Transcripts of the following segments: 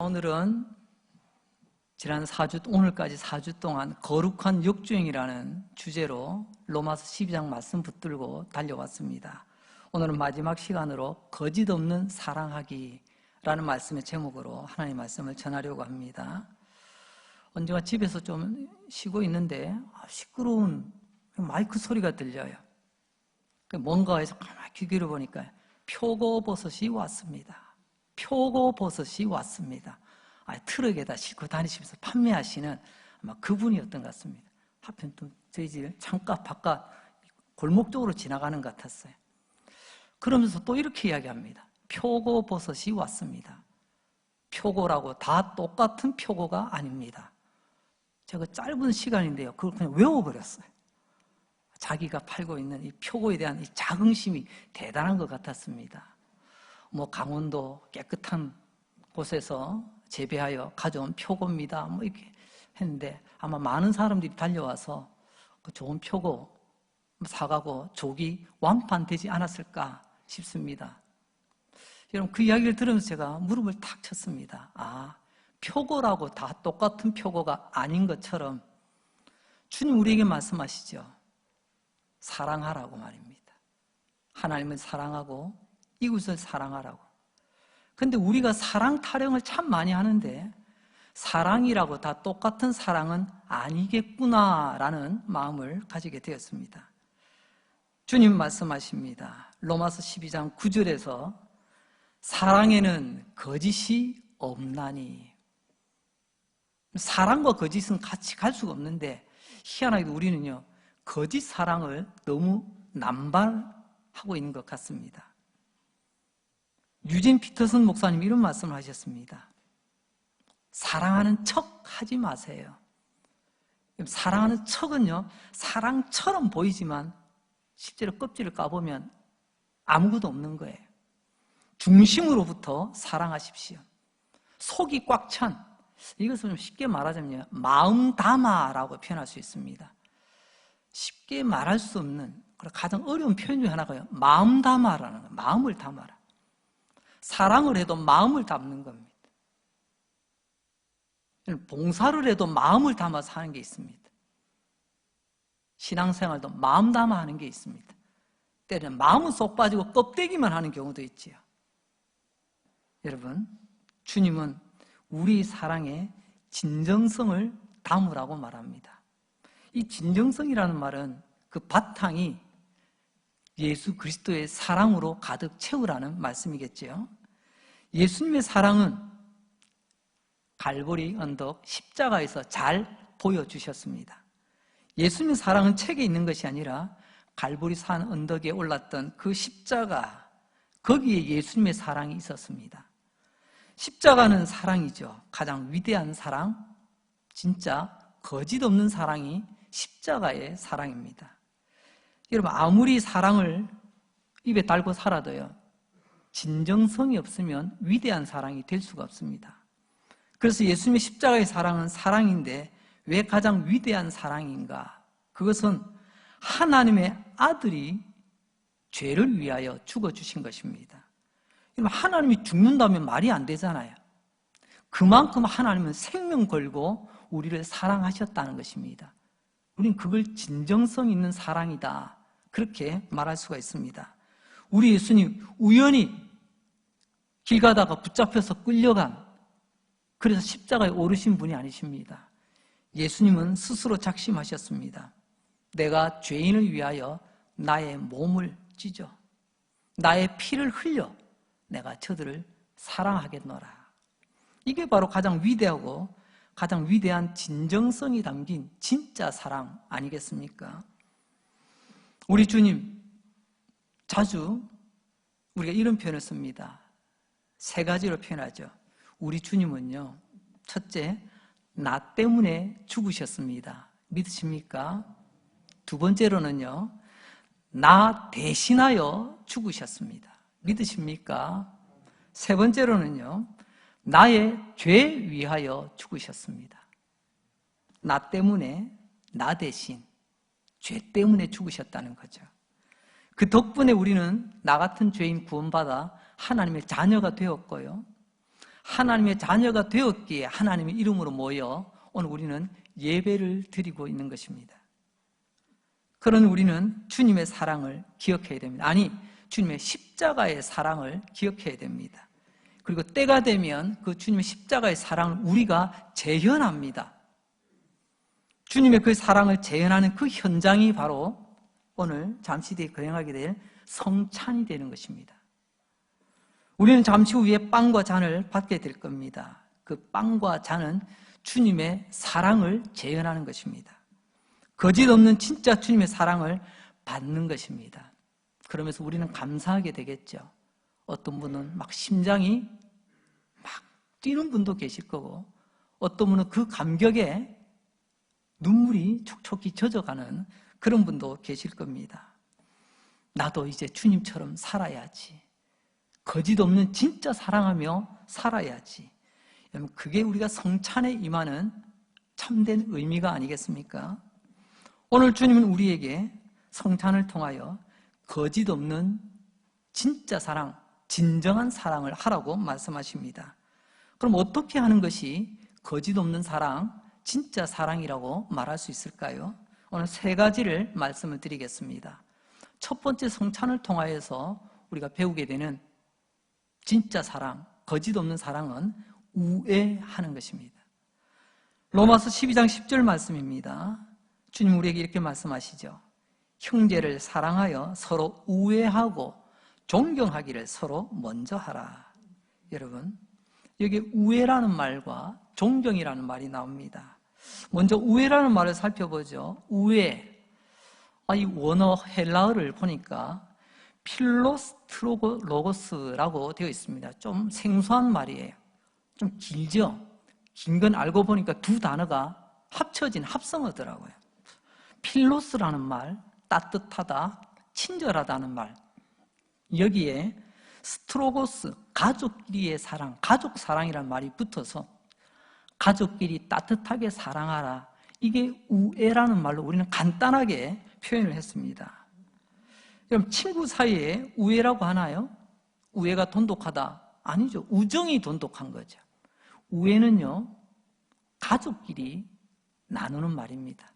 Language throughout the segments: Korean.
오늘은 지난 4주, 오늘까지 4주 동안 거룩한 역주행이라는 주제로 로마서 12장 말씀 붙들고 달려왔습니다. 오늘은 마지막 시간으로 거짓 없는 사랑하기라는 말씀의 제목으로 하나님의 말씀을 전하려고 합니다. 언젠가 집에서 좀 쉬고 있는데 시끄러운 마이크 소리가 들려요. 뭔가 해서 가만히 귀 기울여보니까 표고버섯이 왔습니다. 표고버섯이 왔습니다. 트럭에다 싣고 다니시면서 판매하시는 아마 그분이었던 것 같습니다. 하필 또 저희 집 창가 바깥 골목 쪽으로 지나가는 것 같았어요. 그러면서 또 이렇게 이야기합니다. 표고버섯이 왔습니다. 표고라고 다 똑같은 표고가 아닙니다. 제가 짧은 시간인데요, 그걸 그냥 외워버렸어요. 자기가 팔고 있는 이 표고에 대한 이 자긍심이 대단한 것 같았습니다. 강원도 깨끗한 곳에서 재배하여 가져온 표고입니다. 이렇게 했는데 아마 많은 사람들이 달려와서 그 좋은 표고 사가고 조기 완판되지 않았을까 싶습니다. 여러분, 그 이야기를 들으면서 제가 무릎을 탁 쳤습니다. 표고라고 다 똑같은 표고가 아닌 것처럼 주님 우리에게 말씀하시죠. 사랑하라고 말입니다. 하나님을 사랑하고 이웃을 사랑하라고. 근데 우리가 사랑 타령을 참 많이 하는데 사랑이라고 다 똑같은 사랑은 아니겠구나라는 마음을 가지게 되었습니다. 주님 말씀하십니다. 로마서 12장 9절에서 사랑에는 거짓이 없나니. 사랑과 거짓은 같이 갈 수가 없는데 희한하게도 우리는요, 거짓 사랑을 너무 남발하고 있는 것 같습니다. 유진 피터슨 목사님이 이런 말씀을 하셨습니다. 사랑하는 척 하지 마세요. 사랑하는 척은요, 사랑처럼 보이지만 실제로 껍질을 까보면 아무것도 없는 거예요. 중심으로부터 사랑하십시오. 속이 꽉 찬, 이것을 좀 쉽게 말하자면 마음 담아라고 표현할 수 있습니다. 쉽게 말할 수 없는 가장 어려운 표현 중에 하나가 마음 담아라는 거예요. 마음을 담아라. 사랑을 해도 마음을 담는 겁니다. 봉사를 해도 마음을 담아서 하는 게 있습니다. 신앙생활도 마음 담아 하는 게 있습니다. 때로는 마음은 쏙 빠지고 껍데기만 하는 경우도 있지요. 여러분, 주님은 우리 사랑의 진정성을 담으라고 말합니다. 이 진정성이라는 말은 그 바탕이 예수 그리스도의 사랑으로 가득 채우라는 말씀이겠죠. 예수님의 사랑은 갈보리 언덕 십자가에서 잘 보여주셨습니다. 예수님의 사랑은 책에 있는 것이 아니라 갈보리 산 언덕에 올랐던 그 십자가, 거기에 예수님의 사랑이 있었습니다. 십자가는 사랑이죠. 가장 위대한 사랑, 진짜 거짓 없는 사랑이 십자가의 사랑입니다. 여러분, 아무리 사랑을 입에 달고 살아도요, 진정성이 없으면 위대한 사랑이 될 수가 없습니다. 그래서 예수님의 십자가의 사랑은 사랑인데 왜 가장 위대한 사랑인가? 그것은 하나님의 아들이 죄를 위하여 죽어주신 것입니다. 여러분, 하나님이 죽는다면 말이 안 되잖아요. 그만큼 하나님은 생명 걸고 우리를 사랑하셨다는 것입니다. 우린 그걸 진정성 있는 사랑이다, 그렇게 말할 수가 있습니다. 우리 예수님 우연히 길 가다가 붙잡혀서 끌려간, 그래서 십자가에 오르신 분이 아니십니다. 예수님은 스스로 작심하셨습니다. 내가 죄인을 위하여 나의 몸을 찢어 나의 피를 흘려 내가 저들을 사랑하겠노라. 이게 바로 가장 위대하고 가장 위대한 진정성이 담긴 진짜 사랑 아니겠습니까? 우리 주님, 자주 우리가 이런 표현을 씁니다. 세 가지로 표현하죠. 우리 주님은요, 첫째, 나 때문에 죽으셨습니다. 믿으십니까? 두 번째로는요, 나 대신하여 죽으셨습니다. 믿으십니까? 세 번째로는요, 나의 죄 위하여 죽으셨습니다. 나 때문에, 나 대신, 죄 때문에 죽으셨다는 거죠. 그 덕분에 우리는 나 같은 죄인 구원받아 하나님의 자녀가 되었고요, 하나님의 자녀가 되었기에 하나님의 이름으로 모여 오늘 우리는 예배를 드리고 있는 것입니다. 그런 우리는 주님의 사랑을 기억해야 됩니다. 아니, 주님의 십자가의 사랑을 기억해야 됩니다. 그리고 때가 되면 그 주님의 십자가의 사랑을 우리가 재현합니다. 주님의 그 사랑을 재현하는 그 현장이 바로 오늘 잠시 뒤에 거행하게 될 성찬이 되는 것입니다. 우리는 잠시 후에 빵과 잔을 받게 될 겁니다. 그 빵과 잔은 주님의 사랑을 재현하는 것입니다. 거짓 없는 진짜 주님의 사랑을 받는 것입니다. 그러면서 우리는 감사하게 되겠죠. 어떤 분은 막 심장이 막 뛰는 분도 계실 거고, 어떤 분은 그 감격에 눈물이 촉촉히 젖어가는 그런 분도 계실 겁니다. 나도 이제 주님처럼 살아야지. 거짓 없는 진짜 사랑하며 살아야지. 여러분, 그게 우리가 성찬에 임하는 참된 의미가 아니겠습니까? 오늘 주님은 우리에게 성찬을 통하여 거짓 없는 진짜 사랑, 진정한 사랑을 하라고 말씀하십니다. 그럼 어떻게 하는 것이 거짓 없는 사랑, 진짜 사랑이라고 말할 수 있을까요? 오늘 세 가지를 말씀을 드리겠습니다. 첫 번째, 성찬을 통하여서 우리가 배우게 되는 진짜 사랑, 거짓 없는 사랑은 우애하는 것입니다. 로마서 12장 10절 말씀입니다. 주님 우리에게 이렇게 말씀하시죠. 형제를 사랑하여 서로 우애하고 존경하기를 서로 먼저 하라. 여러분, 여기 우애라는 말과 존경이라는 말이 나옵니다. 먼저 우애라는 말을 살펴보죠. 우애, 이 원어 헬라어를 보니까 필로스트로고스라고 되어 있습니다. 좀 생소한 말이에요. 좀 길죠? 긴 건 알고 보니까 두 단어가 합쳐진 합성어더라고요. 필로스라는 말, 따뜻하다, 친절하다는 말. 여기에 스트로고스, 가족끼리의 사랑, 가족 사랑이라는 말이 붙어서 가족끼리 따뜻하게 사랑하라. 이게 우애라는 말로 우리는 간단하게 표현을 했습니다. 그럼 친구 사이에 우애라고 하나요? 우애가 돈독하다? 아니죠. 우정이 돈독한 거죠. 우애는요, 가족끼리 나누는 말입니다.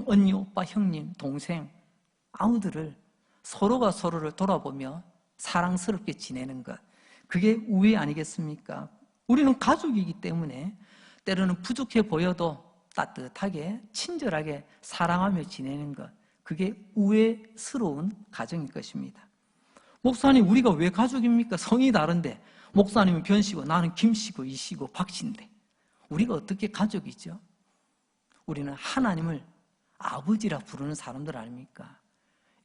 언니, 오빠, 형님, 동생, 아우들을 서로가 서로를 돌아보며 사랑스럽게 지내는 것, 그게 우애 아니겠습니까? 우리는 가족이기 때문에 때로는 부족해 보여도 따뜻하게 친절하게 사랑하며 지내는 것, 그게 우애스러운 가정일 것입니다. 목사님, 우리가 왜 가족입니까? 성이 다른데 목사님은 변씨고 나는 김씨고 이씨고 박씨인데 우리가 어떻게 가족이죠? 우리는 하나님을 아버지라 부르는 사람들 아닙니까?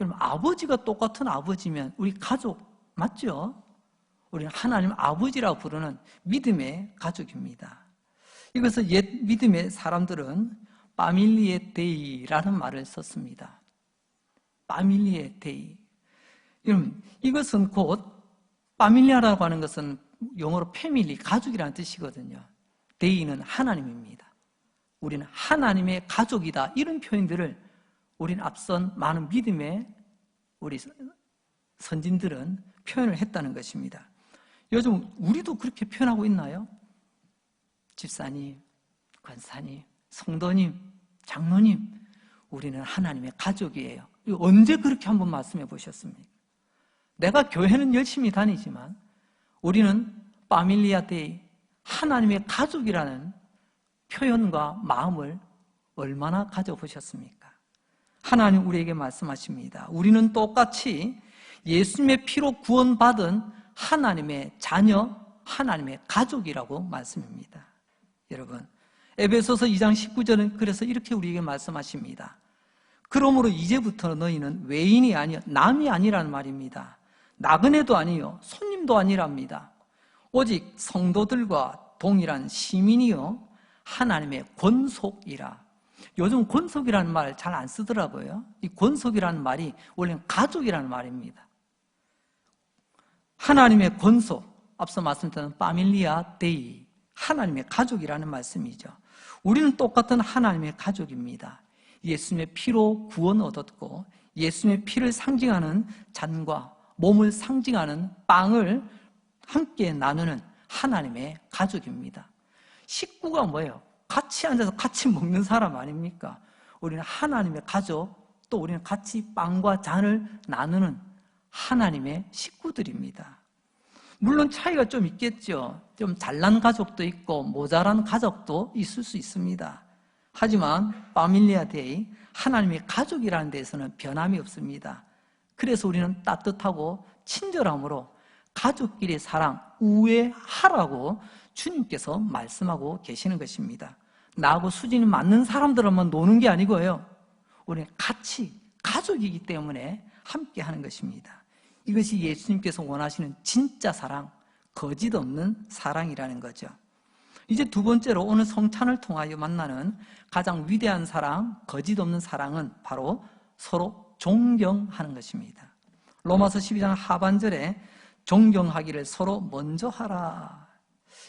여러분, 아버지가 똑같은 아버지면 우리 가족 맞죠? 우리는 하나님 아버지라 부르는 믿음의 가족입니다. 이것을 옛 믿음의 사람들은 파밀리에 데이라는 말을 썼습니다. 파밀리에 데이. 여러분, 이것은 곧 파밀리아라고 하는 것은 영어로 패밀리, 가족이라는 뜻이거든요. 데이는 하나님입니다. 우리는 하나님의 가족이다. 이런 표현들을 우리는 앞선 많은 믿음의 우리 선진들은 표현을 했다는 것입니다. 요즘 우리도 그렇게 표현하고 있나요? 집사님, 권사님, 성도님, 장로님, 우리는 하나님의 가족이에요. 언제 그렇게 한번 말씀해 보셨습니까? 내가 교회는 열심히 다니지만 우리는 파밀리아 데이, 하나님의 가족이라는 표현과 마음을 얼마나 가져보셨습니까? 하나님 우리에게 말씀하십니다. 우리는 똑같이 예수님의 피로 구원받은 하나님의 자녀, 하나님의 가족이라고 말씀입니다. 여러분, 에베소서 2장 19절은 그래서 이렇게 우리에게 말씀하십니다. 그러므로 이제부터 너희는 외인이 아니여 남이 아니라는 말입니다. 나그네도 아니요 손님도 아니랍니다. 오직 성도들과 동일한 시민이요 하나님의 권속이라. 요즘 권속이라는 말 잘 안 쓰더라고요. 이 권속이라는 말이 원래는 가족이라는 말입니다. 하나님의 권속, 앞서 말씀드린 파밀리아 데이, 하나님의 가족이라는 말씀이죠. 우리는 똑같은 하나님의 가족입니다. 예수님의 피로 구원 얻었고 예수님의 피를 상징하는 잔과 몸을 상징하는 빵을 함께 나누는 하나님의 가족입니다. 식구가 뭐예요? 같이 앉아서 같이 먹는 사람 아닙니까? 우리는 하나님의 가족, 또 우리는 같이 빵과 잔을 나누는 하나님의 식구들입니다. 물론 차이가 좀 있겠죠. 좀 잘난 가족도 있고 모자란 가족도 있을 수 있습니다. 하지만 파밀리아 데이, 하나님의 가족이라는 데에서는 변함이 없습니다. 그래서 우리는 따뜻하고 친절함으로 가족끼리 사랑, 우애하라고 주님께서 말씀하고 계시는 것입니다. 나하고 수준이 맞는 사람들만 노는 게 아니고요, 우리는 같이 가족이기 때문에 함께 하는 것입니다. 이것이 예수님께서 원하시는 진짜 사랑, 거짓 없는 사랑이라는 거죠. 이제 두 번째로 오늘 성찬을 통하여 만나는 가장 위대한 사랑, 거짓 없는 사랑은 바로 서로 존경하는 것입니다. 로마서 12장 하반절에 존경하기를 서로 먼저 하라.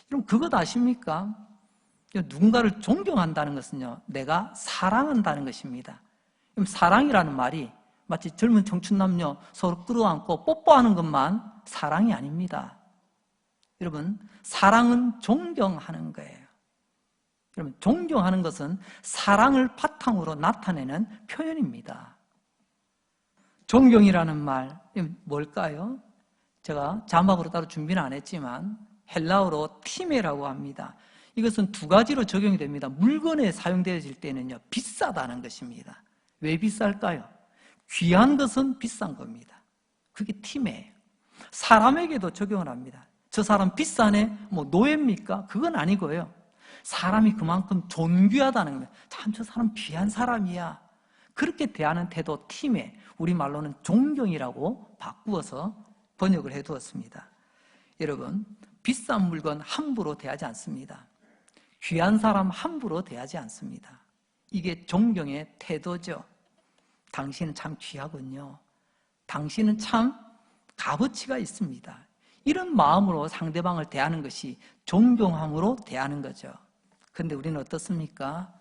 그럼 그것 아십니까? 누군가를 존경한다는 것은요, 내가 사랑한다는 것입니다. 그럼 사랑이라는 말이 마치 젊은 청춘 남녀 서로 끌어안고 뽀뽀하는 것만 사랑이 아닙니다. 여러분, 사랑은 존경하는 거예요. 여러분, 존경하는 것은 사랑을 바탕으로 나타내는 표현입니다. 존경이라는 말, 뭘까요? 제가 자막으로 따로 준비는 안 했지만 헬라어로 티메라고 합니다. 이것은 두 가지로 적용이 됩니다. 물건에 사용되어질 때는요, 비싸다는 것입니다. 왜 비쌀까요? 귀한 것은 비싼 겁니다. 그게 티메예요. 사람에게도 적용을 합니다. 저 사람 비싸네? 뭐 노예입니까? 그건 아니고요, 사람이 그만큼 존귀하다는 겁니다. 참 저 사람 귀한 사람이야. 그렇게 대하는 태도, 티메, 우리말로는 존경이라고 바꾸어서 번역을 해두었습니다. 여러분, 비싼 물건 함부로 대하지 않습니다. 귀한 사람 함부로 대하지 않습니다. 이게 존경의 태도죠. 당신은 참 귀하군요. 당신은 참 값어치가 있습니다. 이런 마음으로 상대방을 대하는 것이 존경함으로 대하는 거죠. 그런데 우리는 어떻습니까?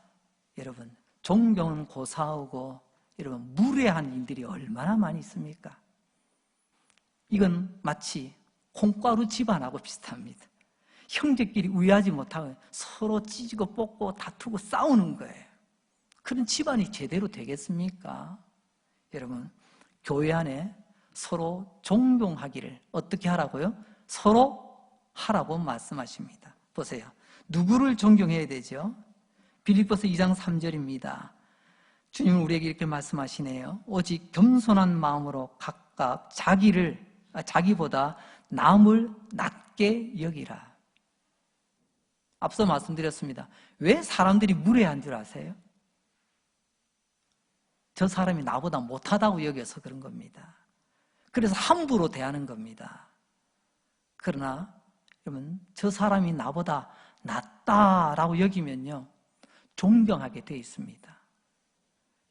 여러분, 존경은 고사하고 여러분, 무례한 일들이 얼마나 많이 있습니까? 이건 마치 콩가루 집안하고 비슷합니다. 형제끼리 우애하지 못하고 서로 찢고 뽑고 다투고 싸우는 거예요. 그런 집안이 제대로 되겠습니까? 여러분, 교회 안에 서로 존경하기를 어떻게 하라고요? 서로 하라고 말씀하십니다. 보세요. 누구를 존경해야 되죠? 빌립보서 2장 3절입니다. 주님은 우리에게 이렇게 말씀하시네요. 오직 겸손한 마음으로 각각 자기보다 남을 낮게 여기라. 앞서 말씀드렸습니다. 왜 사람들이 무례한 줄 아세요? 저 사람이 나보다 못하다고 여겨서 그런 겁니다. 그래서 함부로 대하는 겁니다. 그러나 여러분, 저 사람이 나보다 낫다라고 여기면요, 존경하게 되어 있습니다.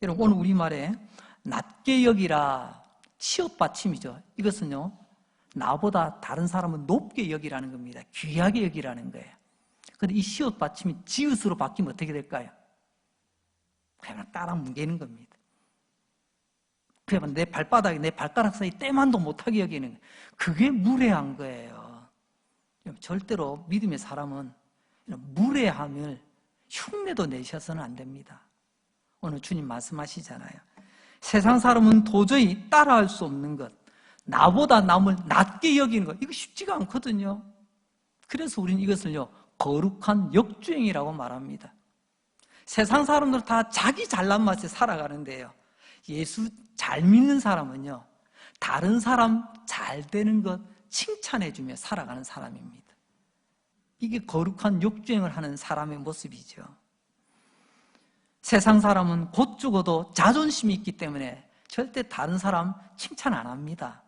여러분, 오늘 우리말에 낮게 여기라, 시옷 받침이죠. 이것은요, 나보다 다른 사람은 높게 여기라는 겁니다. 귀하게 여기라는 거예요. 그런데 이 시옷 받침이 지읒으로 바뀌면 어떻게 될까요? 그냥 따라 뭉개는 겁니다. 그냥 내 발바닥에 내 발가락 사이 때만도 못하게 여기는 거예요. 그게 무례한 거예요. 절대로 믿음의 사람은 무례함을 흉내도 내셔서는 안 됩니다. 오늘 주님 말씀하시잖아요. 세상 사람은 도저히 따라할 수 없는 것, 나보다 남을 낮게 여기는 것, 이거 쉽지가 않거든요. 그래서 우리는 이것을요, 거룩한 역주행이라고 말합니다. 세상 사람들 다 자기 잘난 맛에 살아가는데요, 예수 잘 믿는 사람은요, 다른 사람 잘 되는 것 칭찬해주며 살아가는 사람입니다. 이게 거룩한 역주행을 하는 사람의 모습이죠. 세상 사람은 곧 죽어도 자존심이 있기 때문에 절대 다른 사람 칭찬 안 합니다.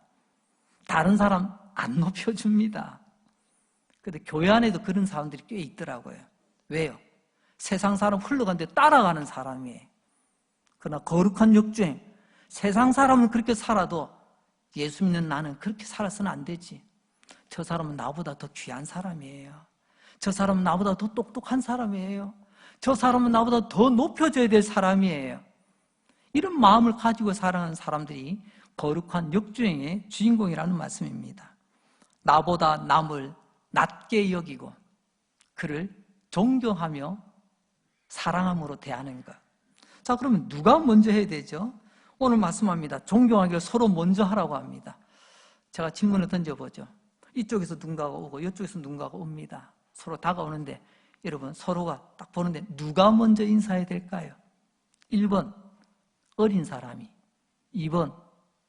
다른 사람 안 높여줍니다. 그런데 교회 안에도 그런 사람들이 꽤 있더라고요. 왜요? 세상 사람 흘러가는데 따라가는 사람이에요. 그러나 거룩한 역주행, 세상 사람은 그렇게 살아도 예수 믿는 나는 그렇게 살아서는 안 되지. 저 사람은 나보다 더 귀한 사람이에요. 저 사람은 나보다 더 똑똑한 사람이에요. 저 사람은 나보다 더 높여져야 될 사람이에요. 이런 마음을 가지고 살아가는 사람들이 거룩한 역주행의 주인공이라는 말씀입니다. 나보다 남을 낮게 여기고 그를 존경하며 사랑함으로 대하는 것. 자, 그러면 누가 먼저 해야 되죠? 오늘 말씀합니다. 존경하기를 서로 먼저 하라고 합니다. 제가 질문을 던져보죠. 이쪽에서 누군가가 오고 이쪽에서 누군가가 옵니다. 서로 다가오는데 여러분 서로가 딱 보는데 누가 먼저 인사해야 될까요? 1번 어린 사람이, 2번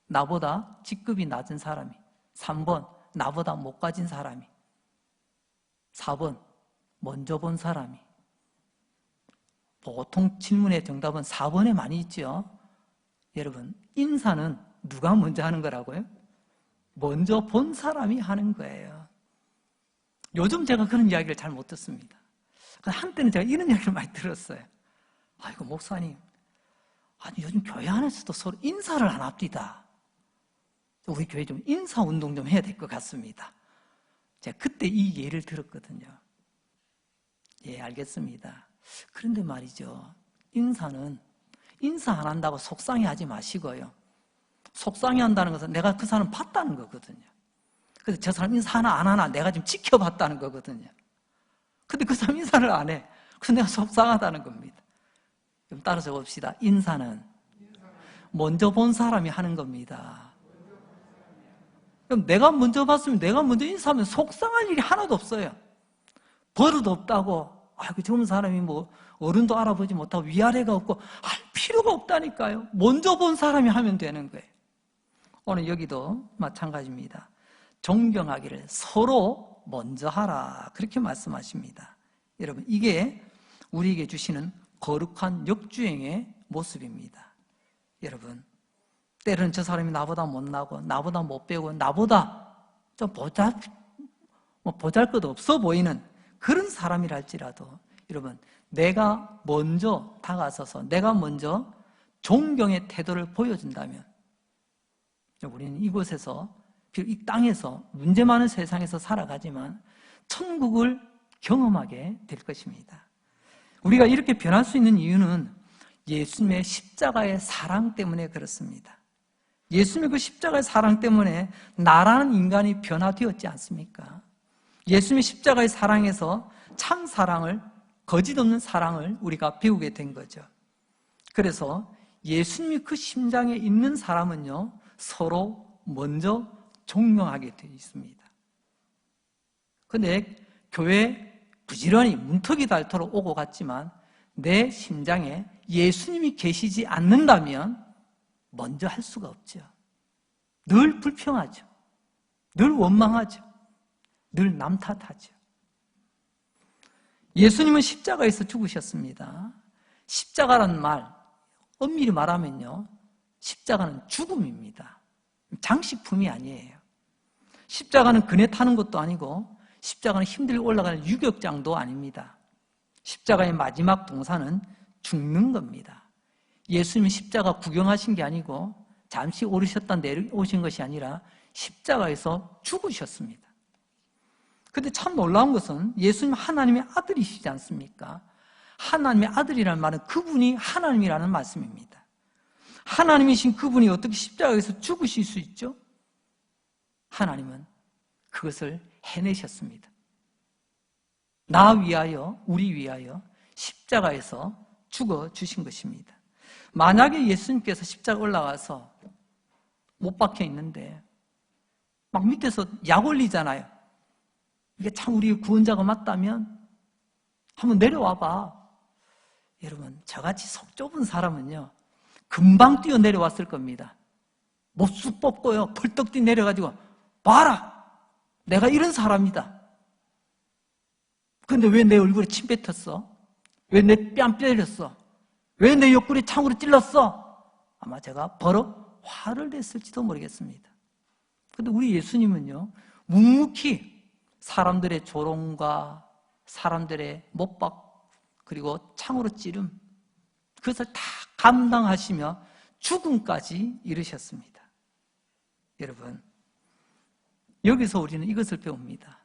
나보다 직급이 낮은 사람이, 3번 나보다 못 가진 사람이, 4번 먼저 본 사람이. 보통 질문의 정답은 4번에 많이 있죠. 여러분, 인사는 누가 먼저 하는 거라고요? 먼저 본 사람이 하는 거예요. 요즘 제가 그런 이야기를 잘 못 듣습니다. 한때는 제가 이런 이야기를 많이 들었어요. 아이고, 목사님, 아니 요즘 교회 안에서도 서로 인사를 안 합디다. 우리 교회 좀 인사 운동 좀 해야 될 것 같습니다. 제가 그때 이 예를 들었거든요. 예, 알겠습니다. 그런데 말이죠, 인사는 인사 안 한다고 속상해하지 마시고요. 속상해한다는 것은 내가 그 사람 봤다는 거거든요. 그래서 저 사람 인사 하나 안 하나 내가 지금 지켜봤다는 거거든요. 근데 그 사람 인사를 안 해. 그래서 내가 속상하다는 겁니다. 그럼 따라서 봅시다. 인사는 먼저 본 사람이 하는 겁니다. 그럼 내가 먼저 봤으면 내가 먼저 인사하면 속상할 일이 하나도 없어요. 버릇 없다고, 아이고 젊은 사람이 뭐 어른도 알아보지 못하고 위아래가 없고 할 필요가 없다니까요. 먼저 본 사람이 하면 되는 거예요. 오늘 여기도 마찬가지입니다. 존경하기를 서로 먼저 하라, 그렇게 말씀하십니다. 여러분, 이게 우리에게 주시는 거룩한 역주행의 모습입니다. 여러분, 때로는 저 사람이 나보다 못나고 나보다 못 배우고 나보다 좀 보잘것 없어 보이는 그런 사람이랄지라도 여러분, 내가 먼저 다가서서 내가 먼저 존경의 태도를 보여준다면 우리는 이곳에서, 이 땅에서 문제 많은 세상에서 살아가지만 천국을 경험하게 될 것입니다. 우리가 이렇게 변할 수 있는 이유는 예수님의 십자가의 사랑 때문에 그렇습니다. 예수님의 그 십자가의 사랑 때문에 나라는 인간이 변화되었지 않습니까? 예수님의 십자가의 사랑에서 참 사랑을, 거짓 없는 사랑을 우리가 배우게 된 거죠. 그래서 예수님이 그 심장에 있는 사람은요, 서로 먼저 존경하게 되어 있습니다. 근데 교회 부지런히 문턱이 닳도록 오고 갔지만 내 심장에 예수님이 계시지 않는다면 먼저 할 수가 없죠. 늘 불평하죠. 늘 원망하죠. 늘 남 탓하죠. 예수님은 십자가에서 죽으셨습니다. 십자가라는 말, 엄밀히 말하면요, 십자가는 죽음입니다. 장식품이 아니에요. 십자가는 그네 타는 것도 아니고 십자가는 힘들게 올라가는 유격장도 아닙니다. 십자가의 마지막 동사는 죽는 겁니다. 예수님이 십자가 구경하신 게 아니고 잠시 오르셨다 내려오신 것이 아니라 십자가에서 죽으셨습니다. 그런데 참 놀라운 것은 예수님 하나님의 아들이시지 않습니까? 하나님의 아들이라는 말은 그분이 하나님이라는 말씀입니다. 하나님이신 그분이 어떻게 십자가에서 죽으실 수 있죠? 하나님은 그것을 해내셨습니다. 나 위하여, 우리 위하여 십자가에서 죽어주신 것입니다. 만약에 예수님께서 십자가 올라가서 못 박혀 있는데 막 밑에서 약 올리잖아요. 이게 참 우리 구원자가 맞다면 한번 내려와봐. 여러분, 저같이 속 좁은 사람은요, 금방 뛰어 내려왔을 겁니다. 못 쑥 뽑고요, 펄떡 뛰어 내려가지고 봐라! 내가 이런 사람이다. 근데 왜 내 얼굴에 침 뱉었어? 왜 내 뺨 때렸어? 왜 내 옆구리 창으로 찔렀어? 아마 제가 버럭 화를 냈을지도 모르겠습니다. 근데 우리 예수님은요, 묵묵히 사람들의 조롱과 사람들의 못박 그리고 창으로 찌름, 그것을 다 감당하시며 죽음까지 이르셨습니다. 여러분, 여기서 우리는 이것을 배웁니다.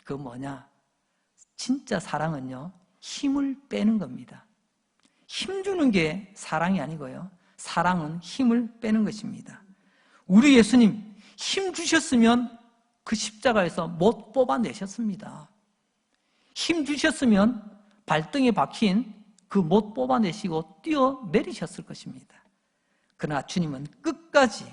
그 뭐냐? 진짜 사랑은요, 힘을 빼는 겁니다. 힘주는 게 사랑이 아니고요, 사랑은 힘을 빼는 것입니다. 우리 예수님 힘 주셨으면 그 십자가에서 못 뽑아내셨습니다. 힘 주셨으면 발등에 박힌 그 못 뽑아내시고 뛰어내리셨을 것입니다. 그러나 주님은 끝까지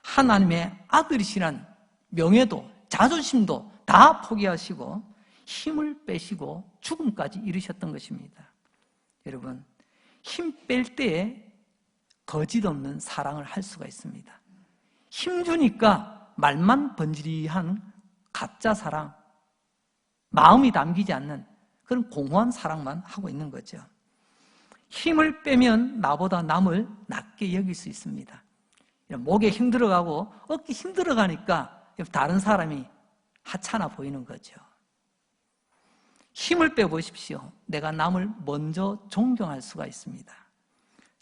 하나님의 아들이시란 명예도 자존심도 다 포기하시고 힘을 빼시고 죽음까지 이르셨던 것입니다. 여러분, 힘 뺄 때에 거짓 없는 사랑을 할 수가 있습니다. 힘 주니까 말만 번지르한 가짜 사랑, 마음이 담기지 않는 그런 공허한 사랑만 하고 있는 거죠. 힘을 빼면 나보다 남을 낮게 여길 수 있습니다. 목에 힘들어가고 어깨 힘들어가니까 다른 사람이 하찮아 보이는 거죠. 힘을 빼보십시오. 내가 남을 먼저 존경할 수가 있습니다.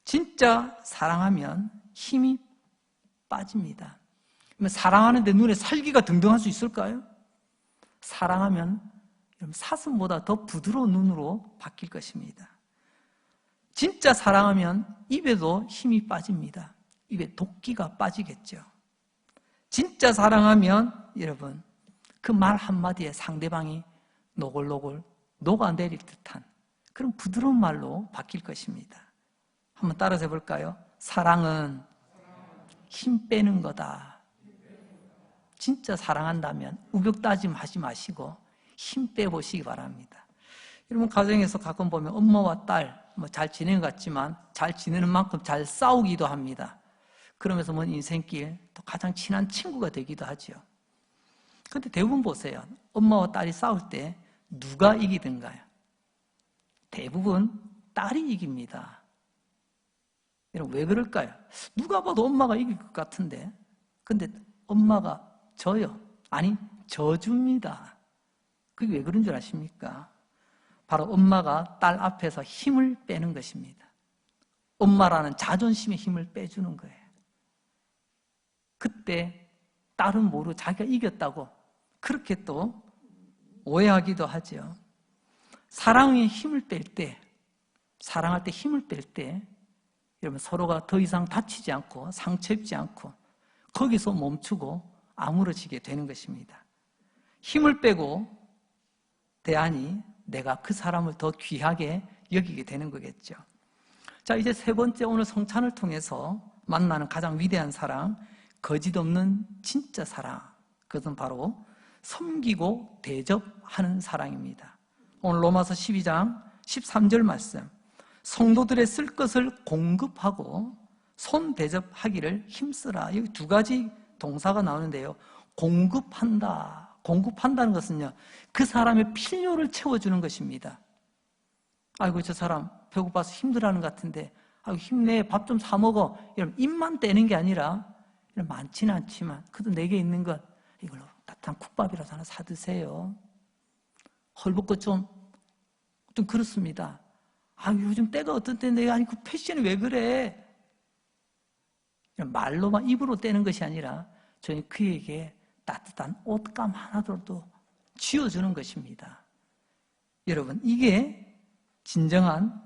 진짜 사랑하면 힘이 빠집니다. 사랑하는데 눈에 살기가 등등할 수 있을까요? 사랑하면 사슴보다 더 부드러운 눈으로 바뀔 것입니다. 진짜 사랑하면 입에도 힘이 빠집니다. 입에 도끼가 빠지겠죠. 진짜 사랑하면 여러분 그 말 한마디에 상대방이 노골노골 녹아내릴 듯한 그런 부드러운 말로 바뀔 것입니다. 한번 따라서 해볼까요? 사랑은 힘 빼는 거다. 진짜 사랑한다면 우격다짐 하지 마시고 힘 빼보시기 바랍니다. 여러분 가정에서 가끔 보면 엄마와 딸 잘 지내는 것 같지만 잘 지내는 만큼 잘 싸우기도 합니다. 그러면서 인생길 또 가장 친한 친구가 되기도 하죠. 그런데 대부분 보세요. 엄마와 딸이 싸울 때 누가 이기든가요? 대부분 딸이 이깁니다. 여러분 왜 그럴까요? 누가 봐도 엄마가 이길 것 같은데 근데 엄마가 져요. 아니 져줍니다. 그게 왜 그런 줄 아십니까? 바로 엄마가 딸 앞에서 힘을 빼는 것입니다. 엄마라는 자존심의 힘을 빼주는 거예요. 그때 딸은 모르고 자기가 이겼다고 그렇게 또 오해하기도 하죠. 사랑의 힘을 뺄 때, 사랑할 때 힘을 뺄 때 여러분 서로가 더 이상 다치지 않고 상처 입지 않고 거기서 멈추고 아무러지게 되는 것입니다. 힘을 빼고 대하니 내가 그 사람을 더 귀하게 여기게 되는 거겠죠. 자, 이제 세 번째 오늘 성찬을 통해서 만나는 가장 위대한 사랑, 거짓 없는 진짜 사랑. 그것은 바로 섬기고 대접하는 사랑입니다. 오늘 로마서 12장 13절 말씀. 성도들의 쓸 것을 공급하고 손 대접하기를 힘쓰라. 여기 두 가지 동사가 나오는데요. 공급한다. 공급한다는 것은요, 그 사람의 필요를 채워주는 것입니다. 아이고, 저 사람 배고파서 힘들어하는 것 같은데, 아이고, 힘내, 밥 좀 사 먹어. 이런 입만 떼는 게 아니라, 이런 많지는 않지만, 그래도 내게 있는 것, 이걸로 따뜻한 국밥이라도 하나 사 드세요. 헐벗고 좀 그렇습니다. 아, 요즘 때가 어떤 때인데, 아니, 그 패션이 왜 그래? 말로만 입으로 떼는 것이 아니라, 저희 그에게 따뜻한 옷감 하나라도 쥐어주는 것입니다. 여러분, 이게 진정한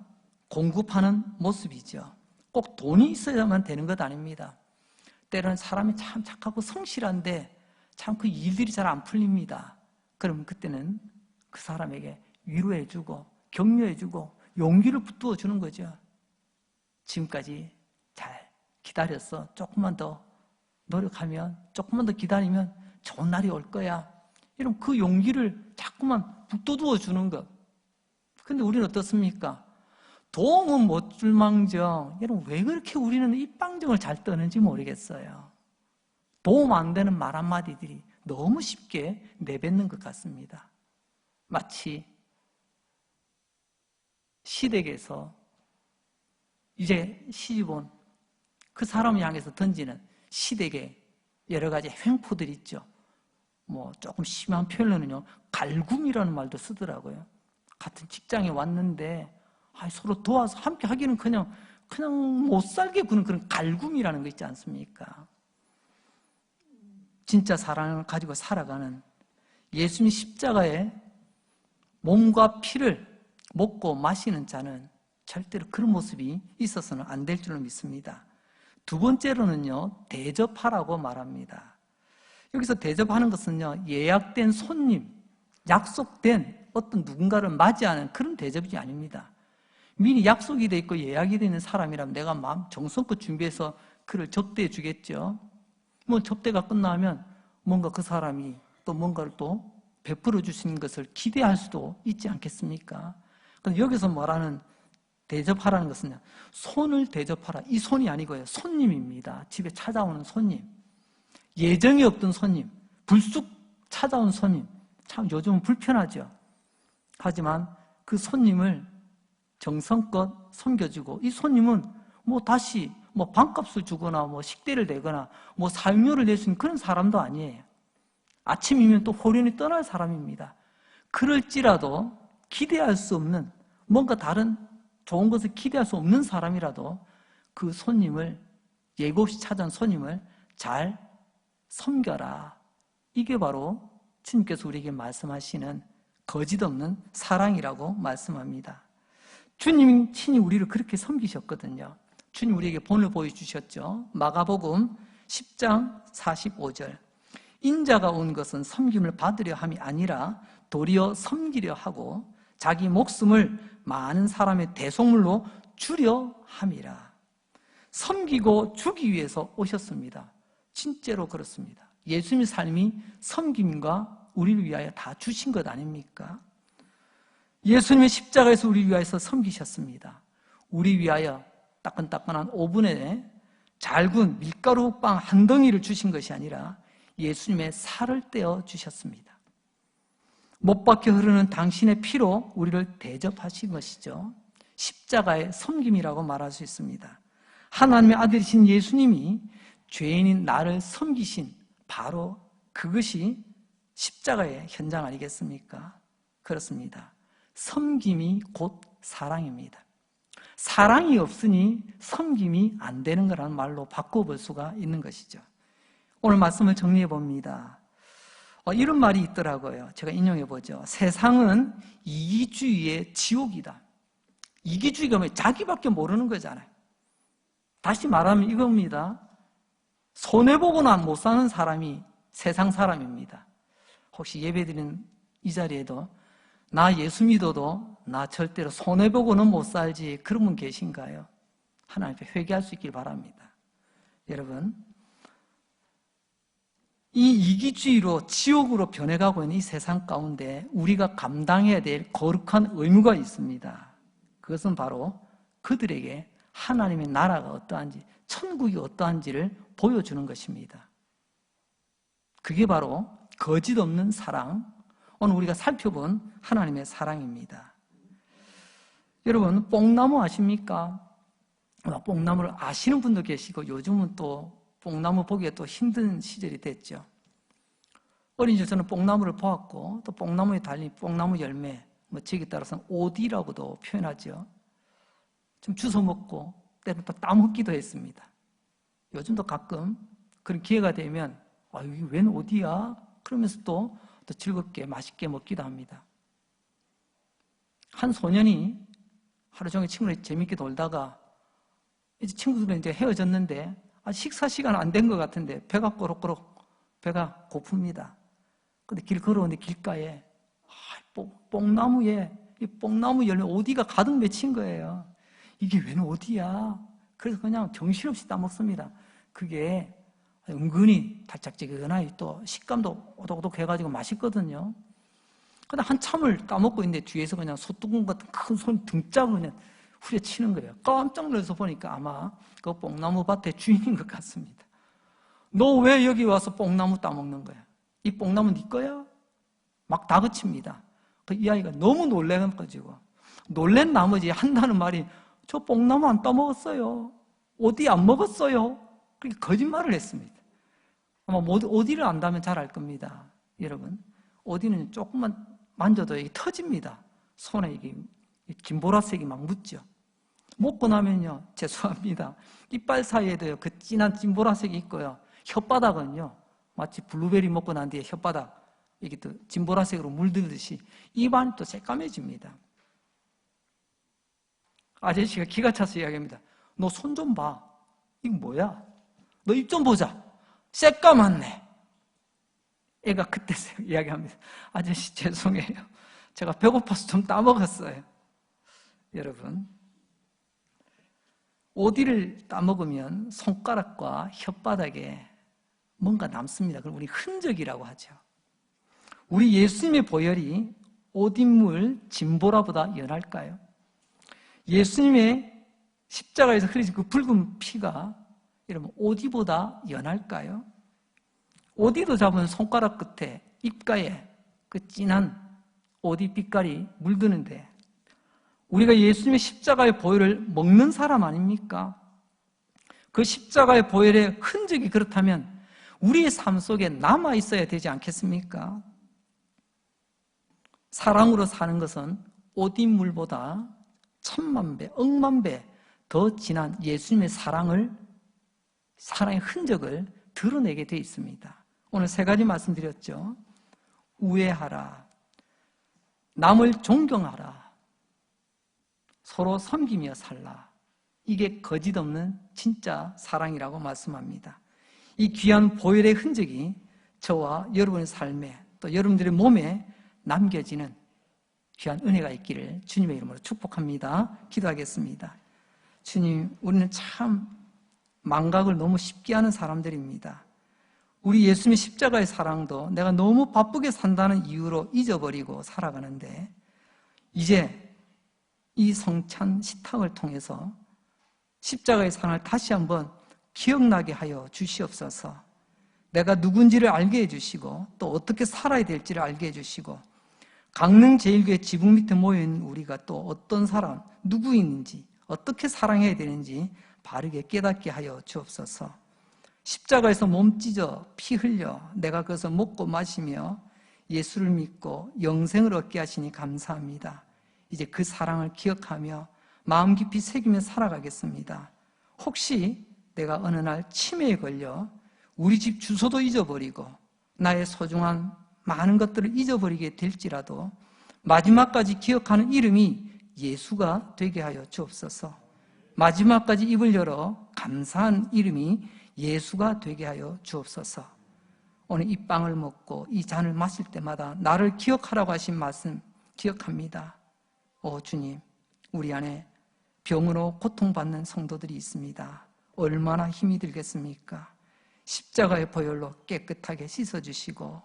공급하는 모습이죠. 꼭 돈이 있어야만 되는 것 아닙니다. 때로는 사람이 참 착하고 성실한데 참 그 일들이 잘 안 풀립니다. 그럼 그때는 그 사람에게 위로해주고 격려해주고 용기를 붙들어 주는 거죠. 지금까지 잘 기다렸어. 조금만 더 노력하면, 조금만 더 기다리면 좋은 날이 올 거야. 이런 그 용기를 자꾸만 북돋워 주는 것. 근데 우리는 어떻습니까? 도움은 못 줄망정. 여러분, 왜 그렇게 우리는 입방정을 잘 떠는지 모르겠어요. 도움 안 되는 말 한마디들이 너무 쉽게 내뱉는 것 같습니다. 마치 시댁에서 이제 시집 온 그 사람을 향해서 던지는 시댁의 여러 가지 횡포들 있죠. 조금 심한 표현으로는요, 갈굼이라는 말도 쓰더라고요. 같은 직장에 왔는데, 서로 도와서 함께 하기는 그냥 못 살게 구는 그런 갈굼이라는 거 있지 않습니까? 진짜 사랑을 가지고 살아가는 예수님 십자가에 몸과 피를 먹고 마시는 자는 절대로 그런 모습이 있어서는 안 될 줄로 믿습니다. 두 번째로는요, 대접하라고 말합니다. 여기서 대접하는 것은요, 예약된 손님, 약속된 어떤 누군가를 맞이하는 그런 대접이 아닙니다. 미리 약속이 돼 있고 예약이 되는 사람이라면 내가 마음 정성껏 준비해서 그를 접대해 주겠죠. 뭐 접대가 끝나면 뭔가 그 사람이 또 뭔가를 또 베풀어 주시는 것을 기대할 수도 있지 않겠습니까? 그런데 여기서 말하는 대접하라는 것은 손을 대접하라. 이 손이 아니고요, 손님입니다. 집에 찾아오는 손님, 예정이 없던 손님, 불쑥 찾아온 손님, 참 요즘은 불편하죠. 하지만 그 손님을 정성껏 섬겨주고, 이 손님은 뭐 다시 뭐 반값을 주거나 뭐 식대를 내거나 뭐 사용료를 낼 수 있는 그런 사람도 아니에요. 아침이면 또 호련히 떠날 사람입니다. 그럴지라도 기대할 수 없는, 뭔가 다른 좋은 것을 기대할 수 없는 사람이라도 그 손님을, 예고 없이 찾아온 손님을 잘 섬겨라. 이게 바로 주님께서 우리에게 말씀하시는 거짓 없는 사랑이라고 말씀합니다. 주님이 친히 우리를 그렇게 섬기셨거든요. 주님 우리에게 본을 보여주셨죠. 마가복음 10장 45절. 인자가 온 것은 섬김을 받으려 함이 아니라 도리어 섬기려 하고 자기 목숨을 많은 사람의 대속물로 주려 함이라. 섬기고 주기 위해서 오셨습니다. 진짜로 그렇습니다. 예수님의 삶이 섬김과 우리를 위하여 다 주신 것 아닙니까? 예수님의 십자가에서 우리 위하여서 섬기셨습니다. 우리 위하여 따끈따끈한 오븐에 잘 구운 밀가루 빵 한 덩이를 주신 것이 아니라 예수님의 살을 떼어 주셨습니다. 못 박혀 흐르는 당신의 피로 우리를 대접하신 것이죠. 십자가의 섬김이라고 말할 수 있습니다. 하나님의 아들이신 예수님이 죄인인 나를 섬기신 바로 그것이 십자가의 현장 아니겠습니까? 그렇습니다. 섬김이 곧 사랑입니다. 사랑이 없으니 섬김이 안 되는 거라는 말로 바꿔볼 수가 있는 것이죠. 오늘 말씀을 정리해 봅니다. 이런 말이 있더라고요. 제가 인용해 보죠. 세상은 이기주의의 지옥이다. 이기주의가 뭐예요? 자기밖에 모르는 거잖아요. 다시 말하면 이겁니다. 손해보고나 못 사는 사람이 세상 사람입니다. 혹시 예배드리는 이 자리에도 나 예수 믿어도 나 절대로 손해보고는 못 살지, 그런 분 계신가요? 하나님 앞에 회개할 수 있길 바랍니다. 여러분, 이 이기주의로 지옥으로 변해가고 있는 이 세상 가운데 우리가 감당해야 될 거룩한 의무가 있습니다. 그것은 바로 그들에게 하나님의 나라가 어떠한지, 천국이 어떠한지를 보여주는 것입니다. 그게 바로 거짓 없는 사랑, 오늘 우리가 살펴본 하나님의 사랑입니다. 여러분, 뽕나무 아십니까? 뽕나무를 아시는 분도 계시고 요즘은 또 뽕나무 보기가 또 힘든 시절이 됐죠. 어린 시절 저는 뽕나무를 보았고, 또 뽕나무에 달린 뽕나무 열매, 저기에 따라서는 오디라고도 표현하죠. 좀 주워 먹고 때로는 또 따먹기도 했습니다. 요즘도 가끔 그런 기회가 되면 이게 웬 오디야? 그러면서 또 즐겁게 맛있게 먹기도 합니다. 한 소년이 하루 종일 친구들이 재밌게 놀다가 이제 친구들은 이제 헤어졌는데 식사 시간 안 된 것 같은데 배가 꼬록꼬록, 배가 고픕니다. 근데 길 걸어오는데 길가에 뽕나무에 이 뽕나무 열매 오디가 가득 맺힌 거예요. 이게 웬 오디야? 그래서 그냥 정신없이 따먹습니다. 그게 은근히 달짝지근하니 또 식감도 오독오독해가지고 맛있거든요. 근데 한참을 따먹고 있는데 뒤에서 그냥 소뚜껑 같은 큰 손 등짝을 그냥 후려치는 거예요. 깜짝 놀라서 보니까 아마 그 뽕나무 밭의 주인인 것 같습니다. 너 왜 여기 와서 뽕나무 따먹는 거야? 이 뽕나무 네 거야? 막 다그칩니다. 이 아이가 너무 놀래가지고 놀란 나머지 한다는 말이 저 뽕나무 안 따먹었어요. 어디 안 먹었어요. 그렇게 거짓말을 했습니다. 아마 어디를 안다면 잘 알 겁니다. 여러분, 어디는 조금만 만져도 이게 터집니다. 손에 이게 김보라색이 막 묻죠. 먹고 나면요, 죄송합니다, 이빨 사이에도요 그 진한 진보라색이 있고요, 혓바닥은요 마치 블루베리 먹고 난 뒤에 혓바닥 이게 또 진보라색으로 물들듯이 입안이 또 새까매집니다. 아저씨가 기가 차서 이야기합니다. 너 손 좀 봐. 이거 뭐야? 너 입 좀 보자. 새까맣네. 애가 그때 이야기합니다. 아저씨 죄송해요. 제가 배고파서 좀 따먹었어요. 여러분, 오디를 따먹으면 손가락과 혓바닥에 뭔가 남습니다. 그걸 우리 흔적이라고 하죠. 우리 예수님의 보혈이 오딘물 진보라보다 연할까요? 예수님의 십자가에서 흐르신 그 붉은 피가 여러분 오디보다 연할까요? 오디도 잡은 손가락 끝에 입가에 그 진한 오디 빛깔이 물드는데 우리가 예수님의 십자가의 보혈을 먹는 사람 아닙니까? 그 십자가의 보혈의 흔적이 그렇다면 우리의 삶 속에 남아 있어야 되지 않겠습니까? 사랑으로 사는 것은 오딘물보다 천만 배, 억만 배 더 진한 예수님의 사랑의 흔적을 드러내게 되어 있습니다. 오늘 세 가지 말씀드렸죠. 우애하라, 남을 존경하라, 서로 섬기며 살라. 이게 거짓 없는 진짜 사랑이라고 말씀합니다. 이 귀한 보혈의 흔적이 저와 여러분의 삶에 또 여러분들의 몸에 남겨지는 귀한 은혜가 있기를 주님의 이름으로 축복합니다. 기도하겠습니다. 주님, 우리는 참 망각을 너무 쉽게 하는 사람들입니다. 우리 예수님의 십자가의 사랑도 내가 너무 바쁘게 산다는 이유로 잊어버리고 살아가는데 이제 이 성찬 식탁을 통해서 십자가의 사랑을 다시 한번 기억나게 하여 주시옵소서. 내가 누군지를 알게 해주시고 또 어떻게 살아야 될지를 알게 해주시고 강릉제일교회 지붕 밑에 모여있는 우리가 또 어떤 사람, 누구인지 어떻게 사랑해야 되는지 바르게 깨닫게 하여 주옵소서. 십자가에서 몸 찢어 피 흘려 내가 그것을 먹고 마시며 예수를 믿고 영생을 얻게 하시니 감사합니다. 이제 그 사랑을 기억하며 마음 깊이 새기며 살아가겠습니다. 혹시 내가 어느 날 치매에 걸려 우리 집 주소도 잊어버리고 나의 소중한 많은 것들을 잊어버리게 될지라도 마지막까지 기억하는 이름이 예수가 되게 하여 주옵소서. 마지막까지 입을 열어 감사한 이름이 예수가 되게 하여 주옵소서. 오늘 이 빵을 먹고 이 잔을 마실 때마다 나를 기억하라고 하신 말씀 기억합니다. 오 주님, 우리 안에 병으로 고통받는 성도들이 있습니다. 얼마나 힘이 들겠습니까? 십자가의 보혈로 깨끗하게 씻어주시고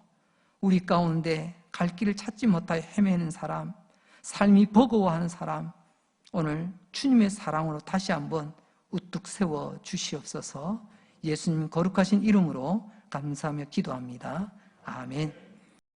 우리 가운데 갈 길을 찾지 못하여 헤매는 사람, 삶이 버거워하는 사람, 오늘 주님의 사랑으로 다시 한번 우뚝 세워 주시옵소서. 예수님 거룩하신 이름으로 감사하며 기도합니다. 아멘.